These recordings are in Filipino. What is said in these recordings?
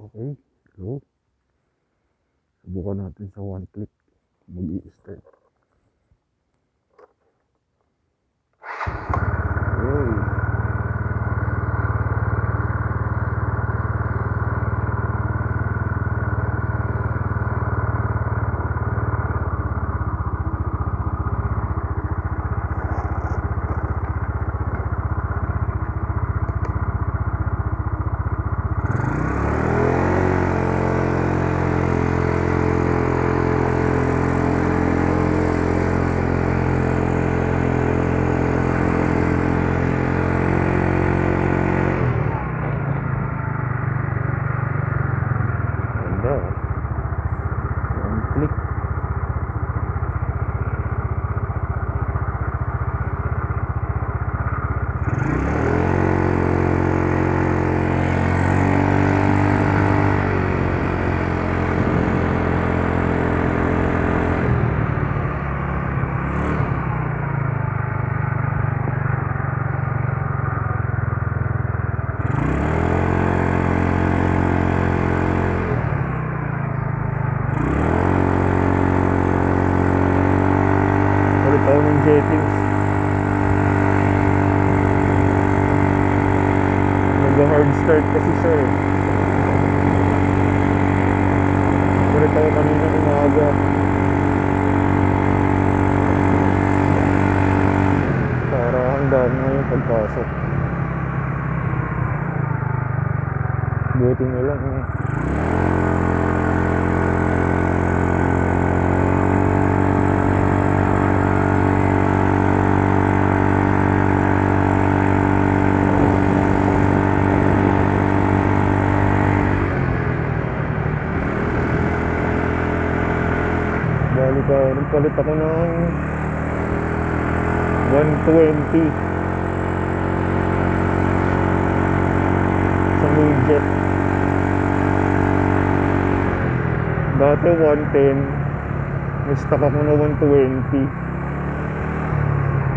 Okay, go. Subukan natin sa one click. Mag-i-start. Yun. Ganda. One click. Ulit ako ng jettings. Nag-hard start kasi siya eh. Ulit ako kanina umaga. Para hanggang ngayon pagpasok. Buti na lang eh. Bali ka, nagpalit ako ng 120 sa midget. Dati 110, na-stock ako na 120.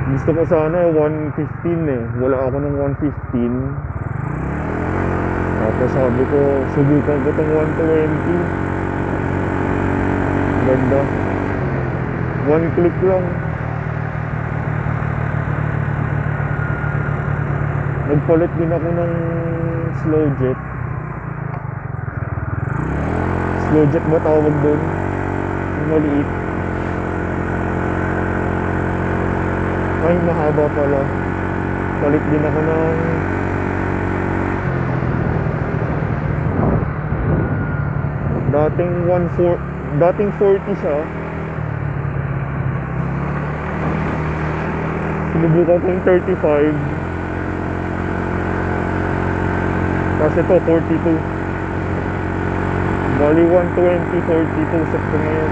Gusto ko sana 115 eh, wala ako ng 115. Tapos sabi ko, subukan ko tong 120. Ganda. One click lang. Nagpalit din ako ng slow jet. Slow jet ba tawag doon? Yung maliit. Ay, mahaba pala. Palit din ako ng dating 40 siya. Sinubukan ko yung 35. Kasi ito 42. Bali 120, 42 sakto ngayon.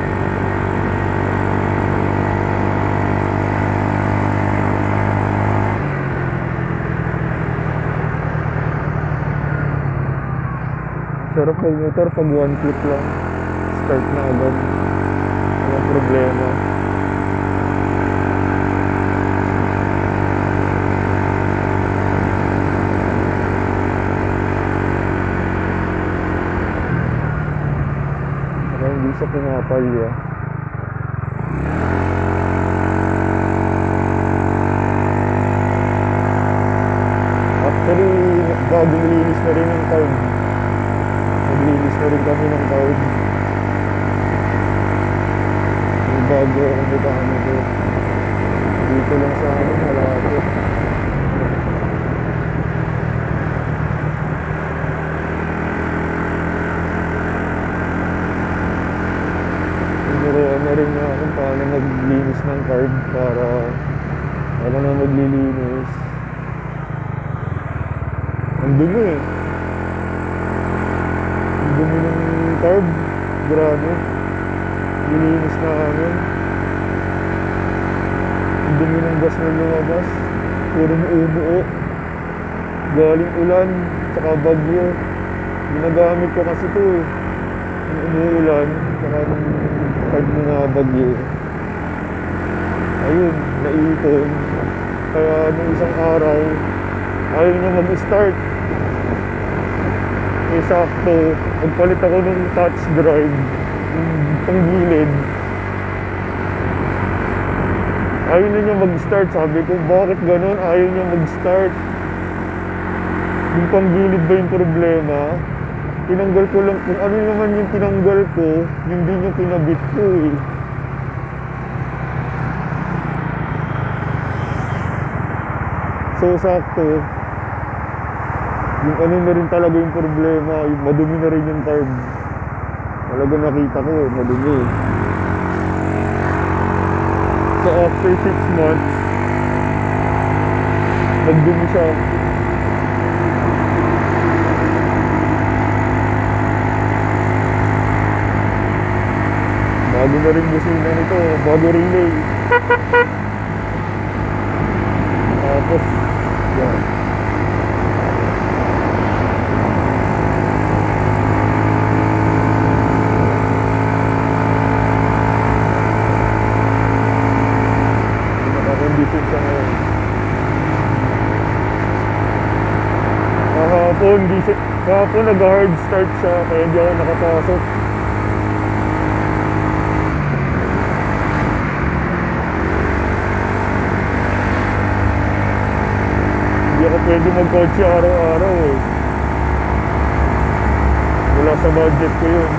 Sarap mag motor pag one click lang. Start na agad. Walang problema. Saka hindi siya pumapalya. Actually, bagong linis na rin ng card. Naglinis na rin kami ng card. May bago akong mekaniko. Dito lang sa amin, malapit. Tinuruan na rin niya kung paano maglinis ng card para ako na maglilinis. Ang dumi eh. Ang dumi ng card. Grabe. Nilinis na kami. Ang dumi ng gas na lumabas. Puro umuo. Galing ulan. Tsaka bagyo. Ginagamit ko kasi ito eh. Yung umuulan. Tsaka nung card mo na bagyo. Ayun. Naipon. Kaya nung isang araw ayaw niya mag-start. Eh sakto, nagpalit ako ng touch drive, yung panggilid. Ayaw na niya mag-start. Sabi ko, bakit ganun? Ayaw niya mag-start. Yung panggilid ba yung problema? Tinanggal ko lang, kung ano naman yung tinanggal ko, yung din yung kinabit ko eh. So sakto, yung ano na rin talaga yung problema, yung madumi na rin yung carb. Talaga nakita ko, madumi. So after 6 months, nagdumi siya. Bago na rin busina nito, bago relay. Tapos, yan. Naka-condition siya ngayon. Kahapon nag-hard start siya, kaya di ako nakapasok. Hindi ako pwede mag-kotse araw-araw eh. Wala sa budget ko yun.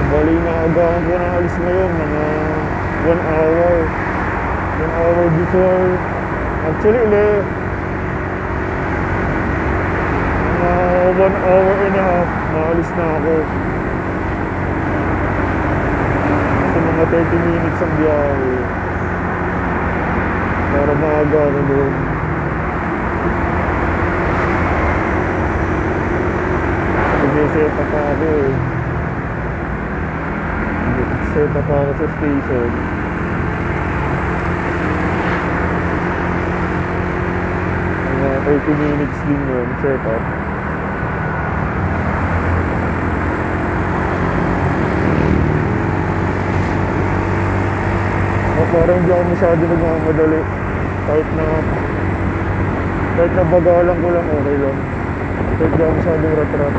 Bali na agahan ko na alis ngayon, mga 1 hour. 1 hour before. Actually, mga 1 hour and a half, maalis na ako. Kasi mga 30 minutes ang biyahe. Para maaga ako doon. Nag-set up ako eh. Set up ako sa station. Mga 30 minutes din yun, set up. Parang hindi ako masyado nagmamadali. Kahit na bagalan ko lang, okay lang. Kahit hindi ako masyadong rat-rat.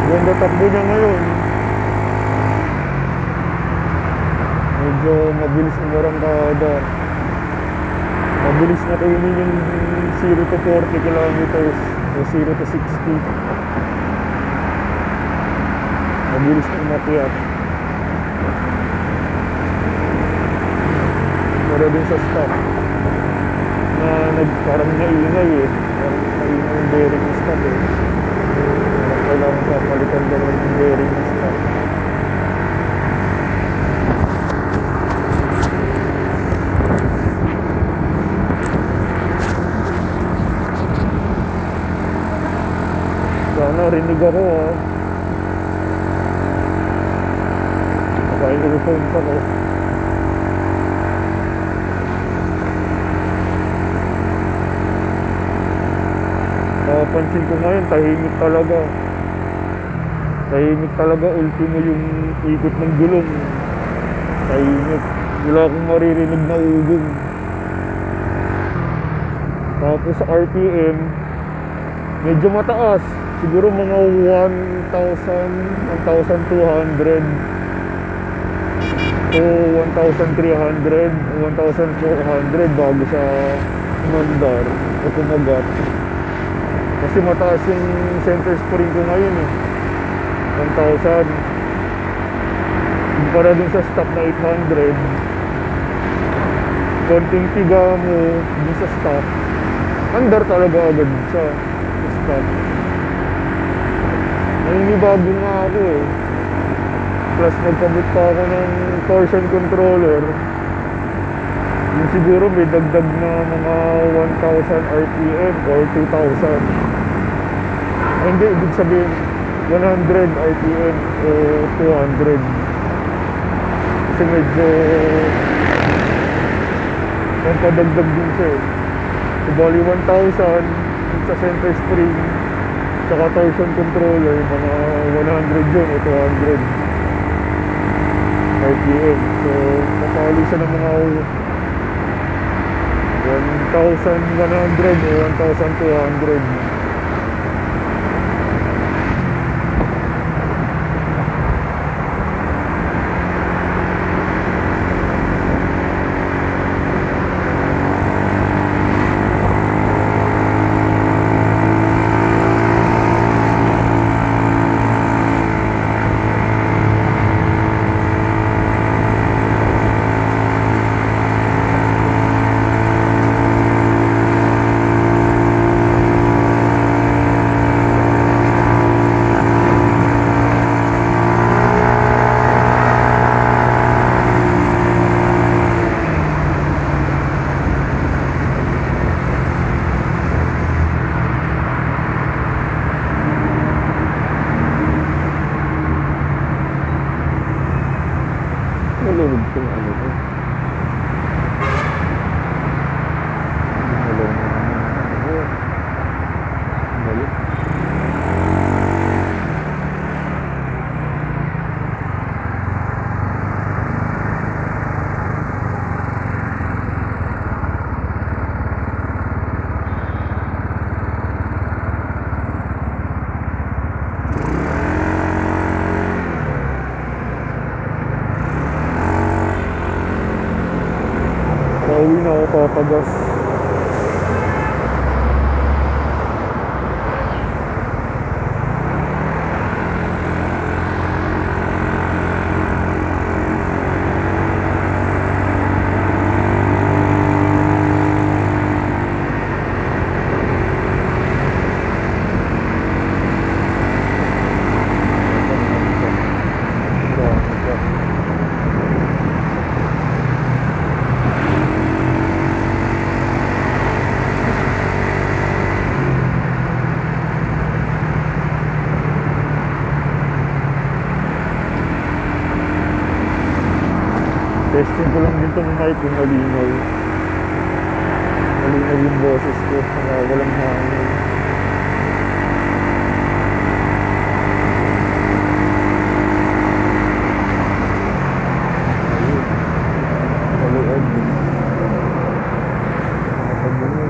Ganda takbo niya ngayon. Medyo mabilis umarangkada. Mabilis na kainin yung 0 to 40 kilometers o 0 to 60. Mabilis na umakyat. Para din sa stop na parang naingay eh. Parang naingay yung bearing ng stop eh. Kailangan papalitan daw yung bearing ng stop. Sana rinig ako ah. Naka-earphones ako. Napansin ko ngayon, tahimik talaga. Tahimik talaga, ultimo yung ikot ng gulong. Tahimik. Wala akong maririnig na ugong. Tapos sa RPM, medyo mataas. Siguro mga 1,200 o 1,300 o 1,400 bago sa mandar o kumagat. Kasi mataas yung center spring ko ngayon eh. 1,000. Para dun sa stop na 800. Konting tiga mo dun sa stop, andar talaga agad sa stop. naninibago nga ako eh. Plus nagkabit pa ako ng torsion controller. Yung siguro may dagdag na mga 1,000 RPM or 2,000. Ay, hindi, ibig sabihin 100 RPM o 200. Kasi medyo nagpadagdag din siya eh. So, bali 1,000 sa center spring tsaka torsion controller, mga 100 yun o 200 RPM. So, kasali siya ng mga 1,100 o 1,200. Nalulog ko na ano ko. Nalulog na ano. Balik. Pauwi na ako papagas. Testing ko lang din itong mic kung malinaw. Malinaw yung boses ko. Walang hangin. Ayun. Maluod din. Nakapagano.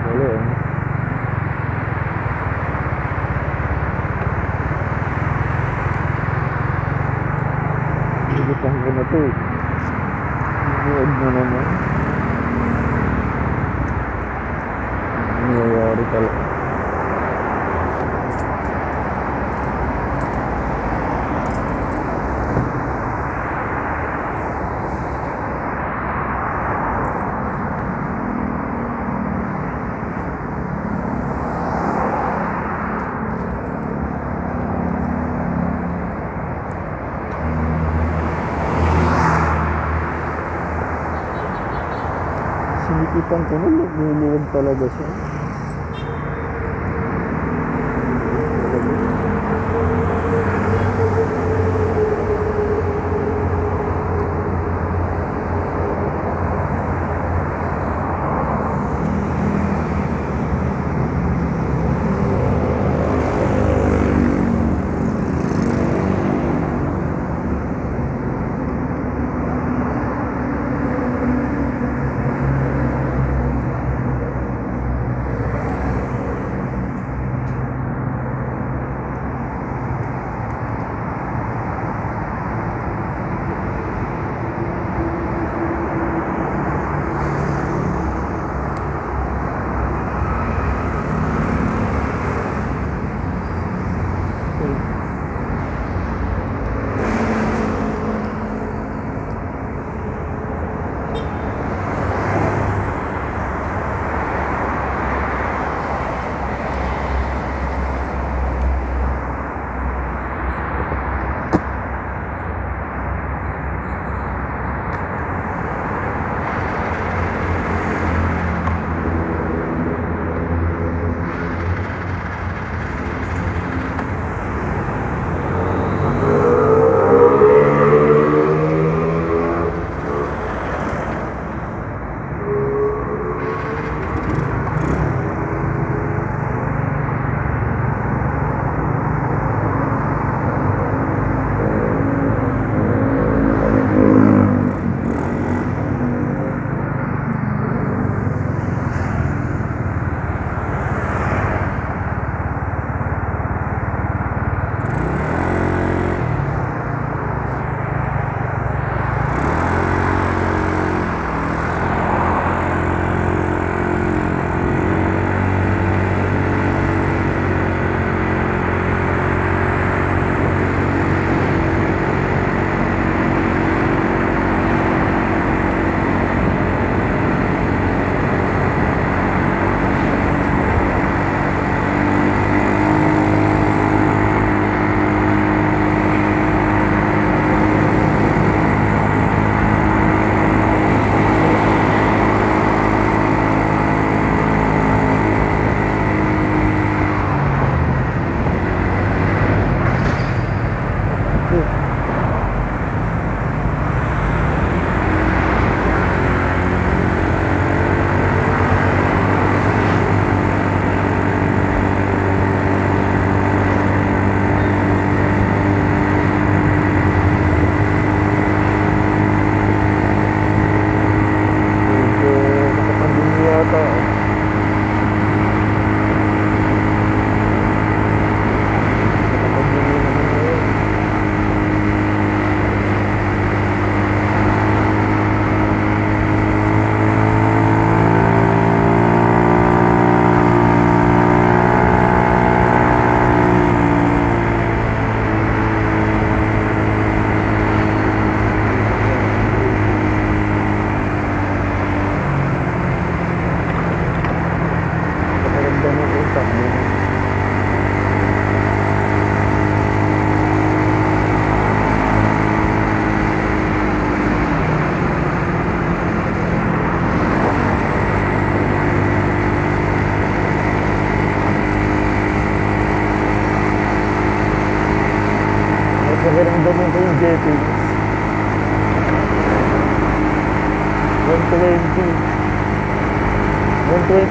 Maluod. Ibutang ko na to eh. Maluod na naman. Nangyayari talaga. Sinikipan ko na, luluwag talaga siya.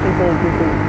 30-32.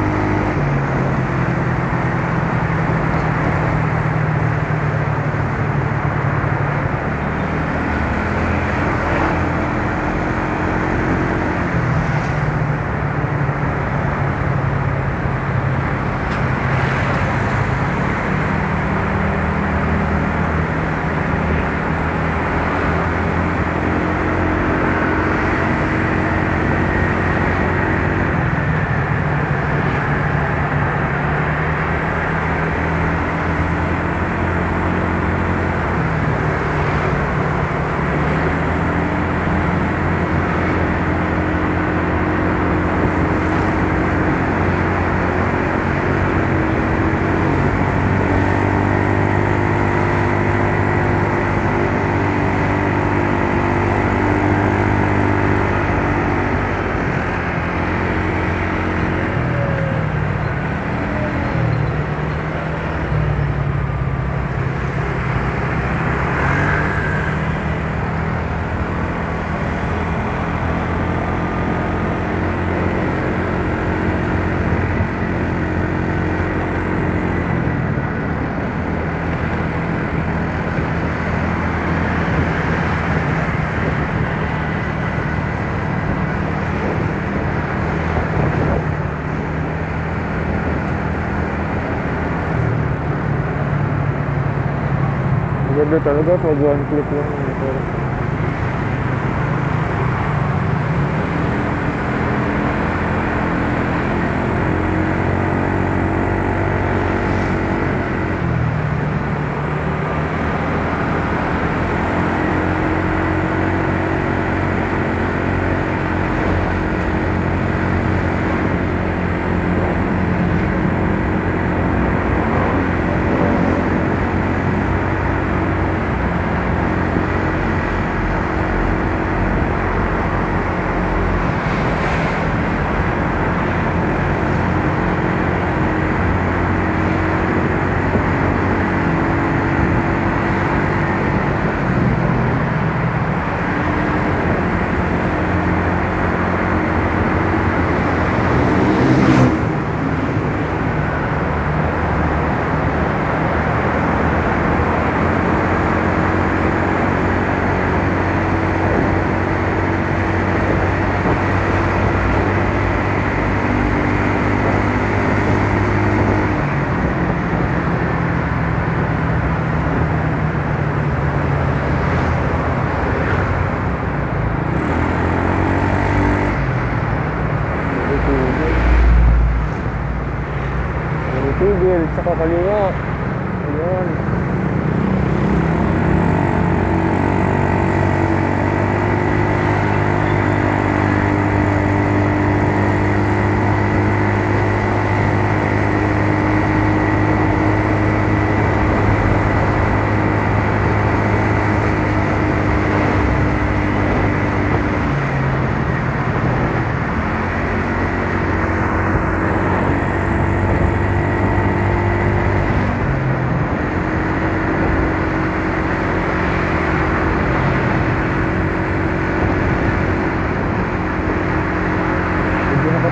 Ganda talaga pag one click lang ang motor. Tigil, saka kaliwa. Ayan.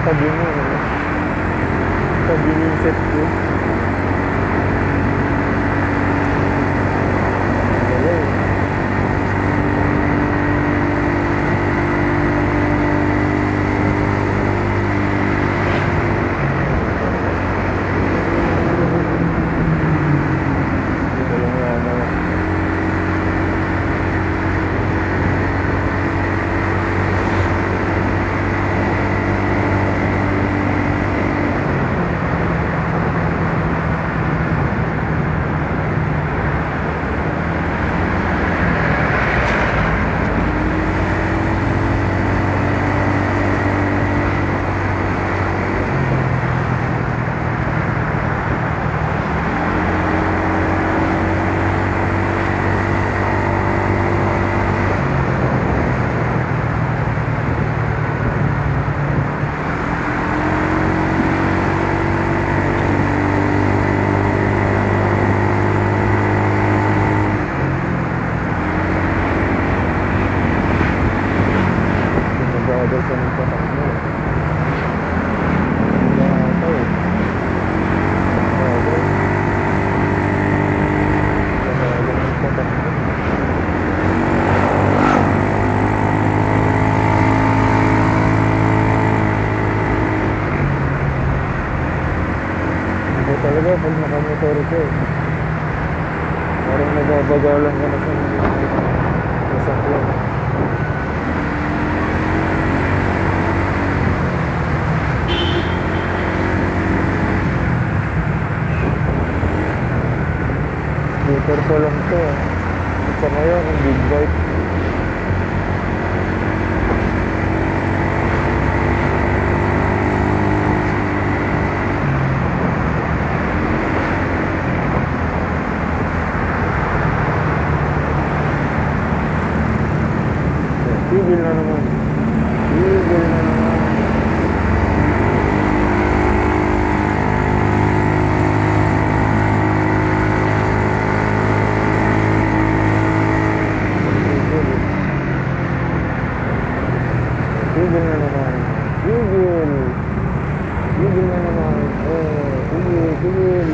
Tabi mo, tabi mo yung set ko. talaga pag nakamotor ka eh. Parang nababagalan ka na sa mga sasakyan. Scooter pa lang to ah. Sa ngayon, ang big bike. Tigil na naman. Tigil na naman. Tigil na naman. Tigil. Tigil na naman. Oh, tigil, tigil.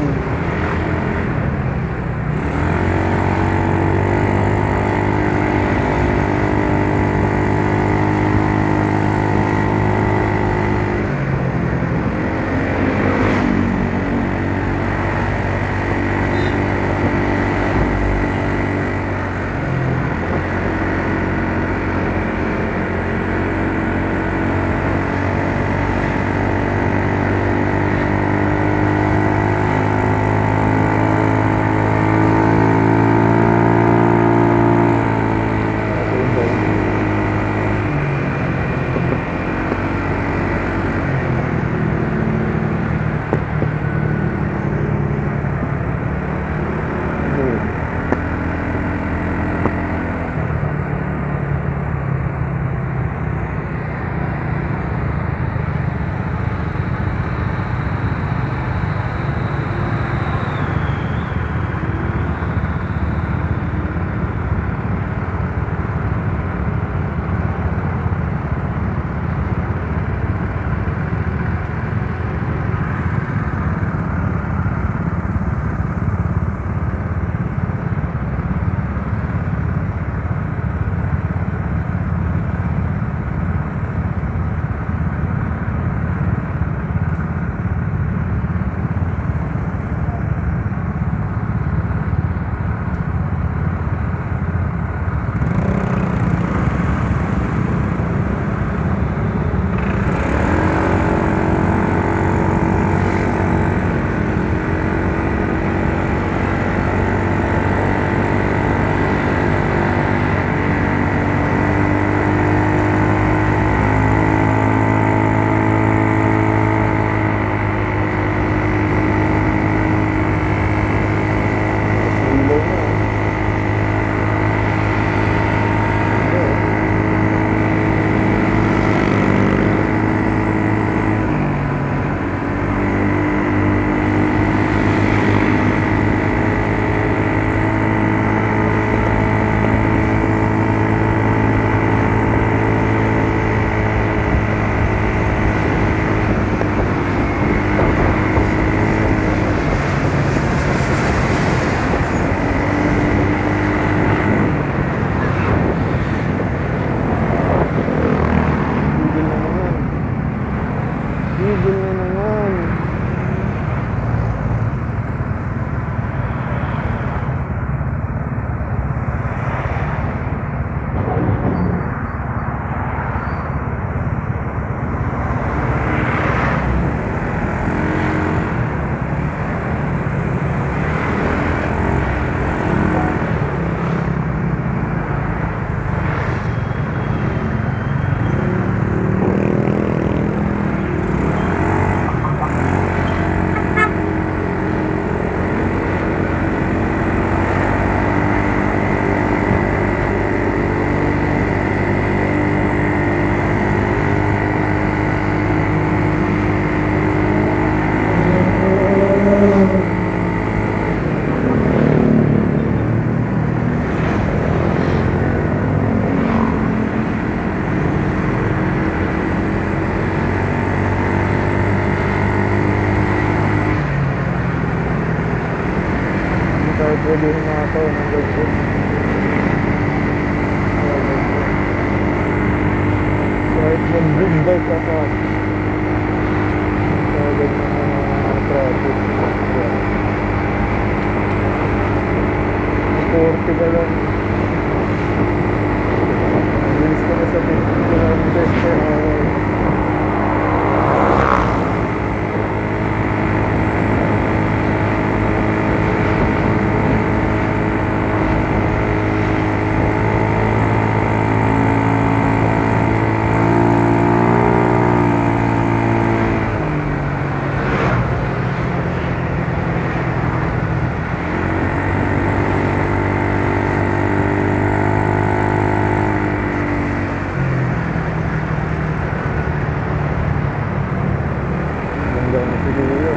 Tigil na naman. Pwede humataw ng ganito. Kahit mag-big bike ka pa. Kaya ganyan ang traffic. buti ka lang. Bilis ka na sa 50 kilometers per hour. Ganda na siguro.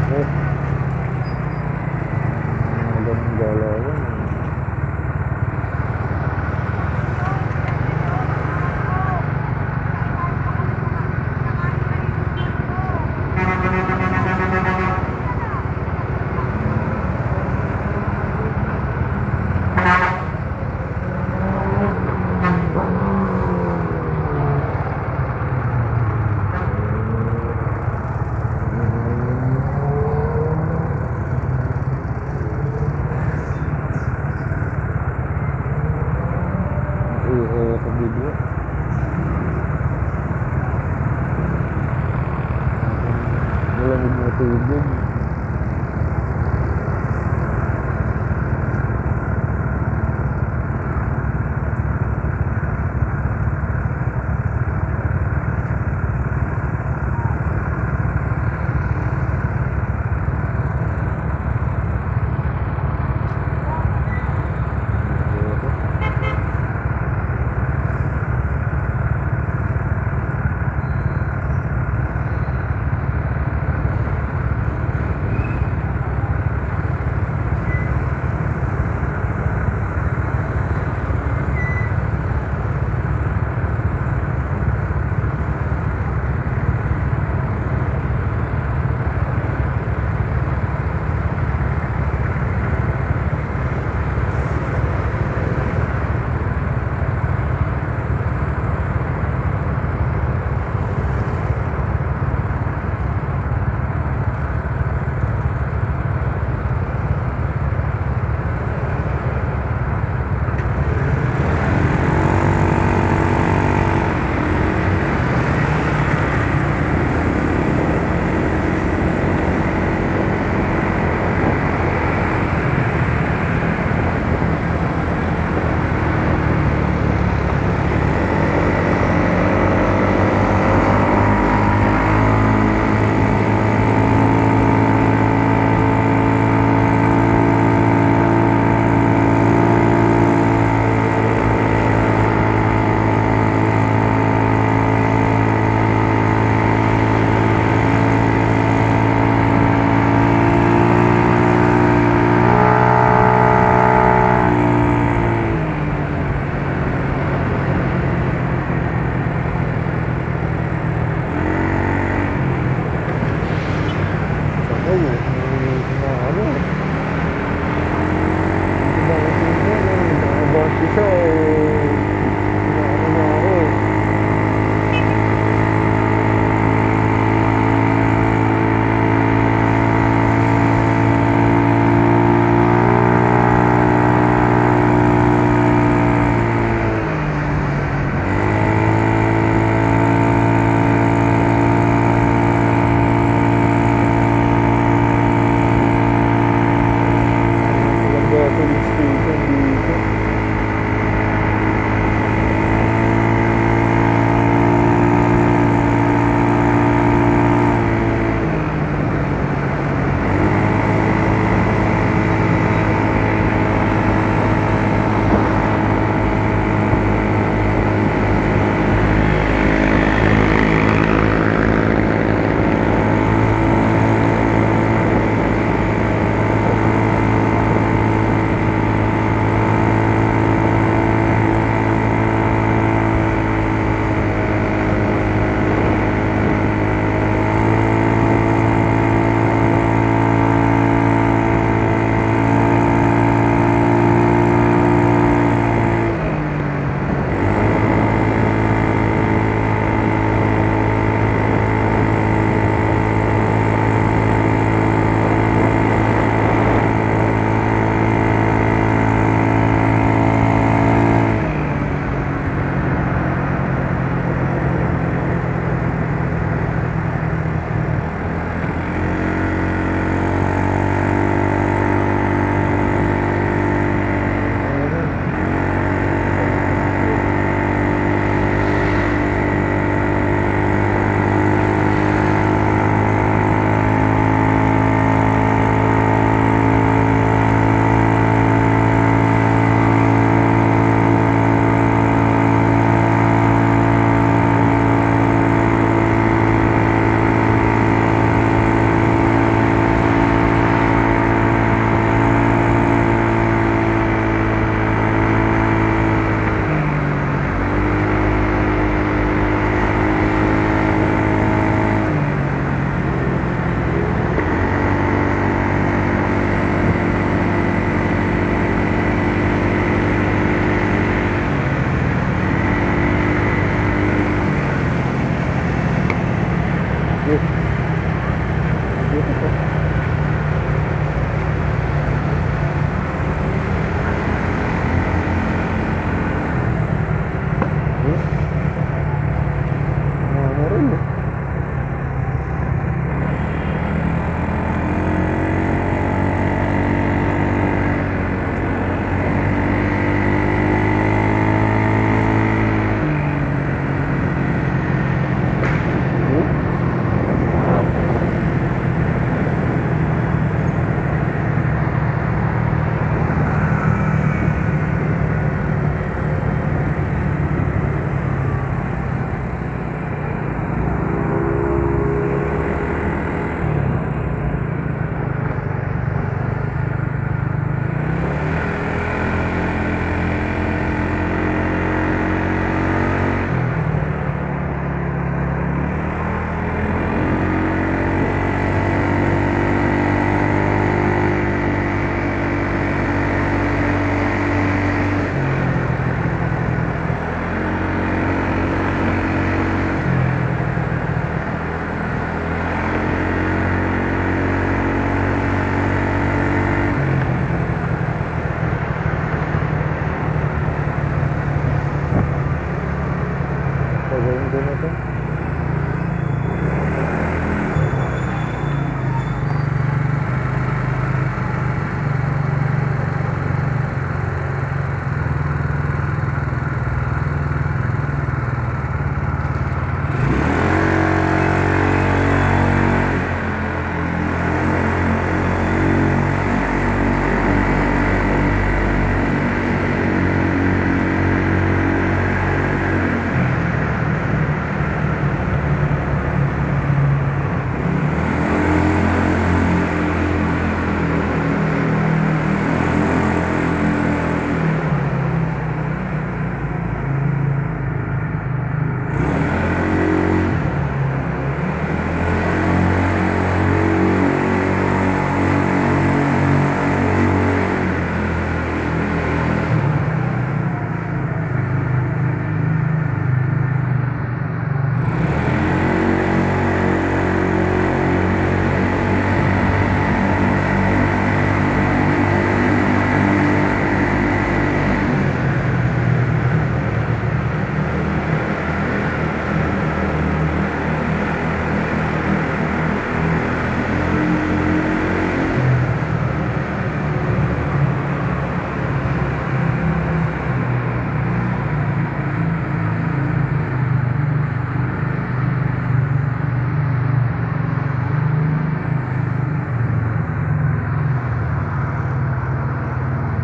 Oh, magandang galawan. Sa video. Malamig na tubig.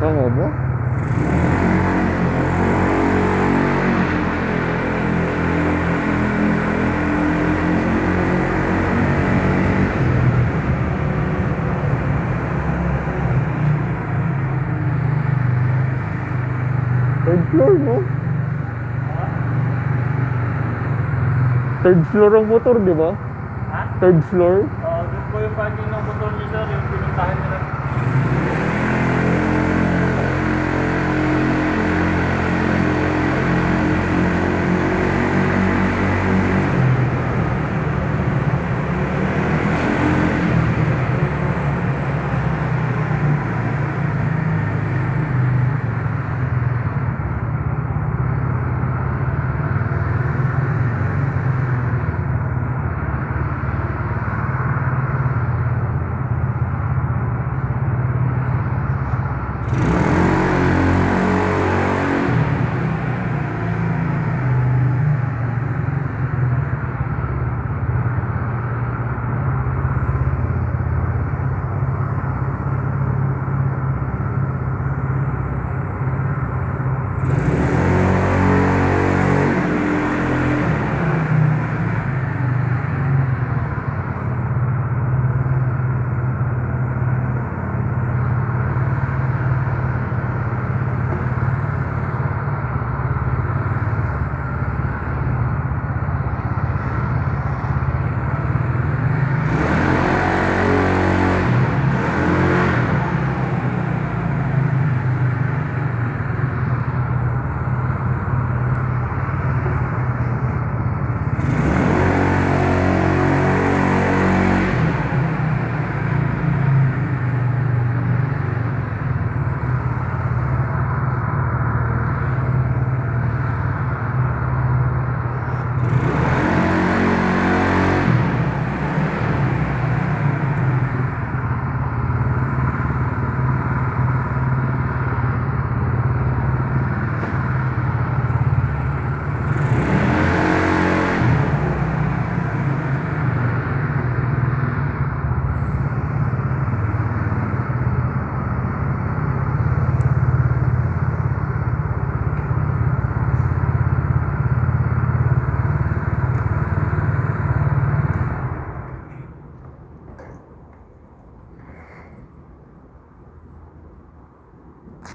Tama ba? Third floor, no? Third floor ang motor, di ba? Ha? Third floor? Doon po yung parking ng motor niyo, sir. Yung pinuntahan niyo na.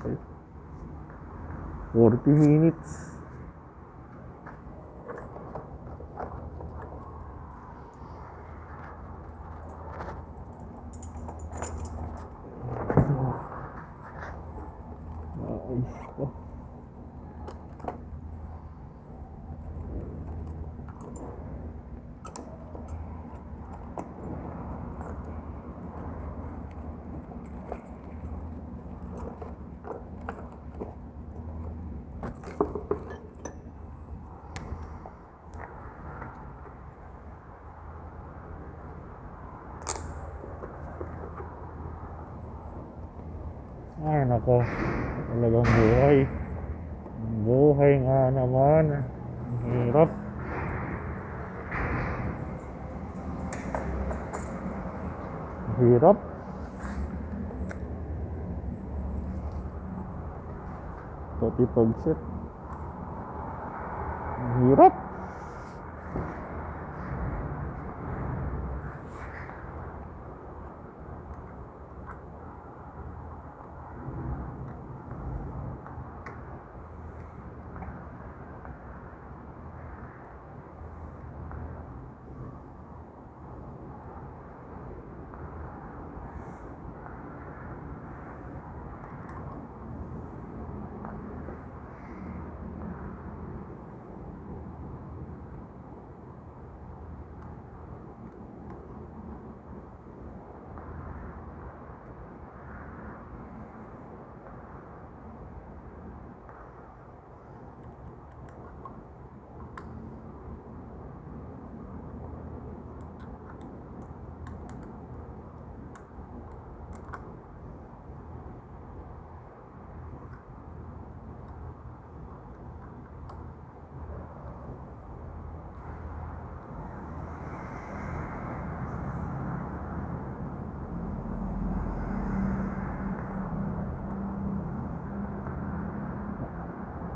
Okay. 40 minutes. Ayos pa. Ay nako, talagang buhay. Buhay nga naman. Ang hirap. Ang hirap. Pati pag-set. Ang hirap.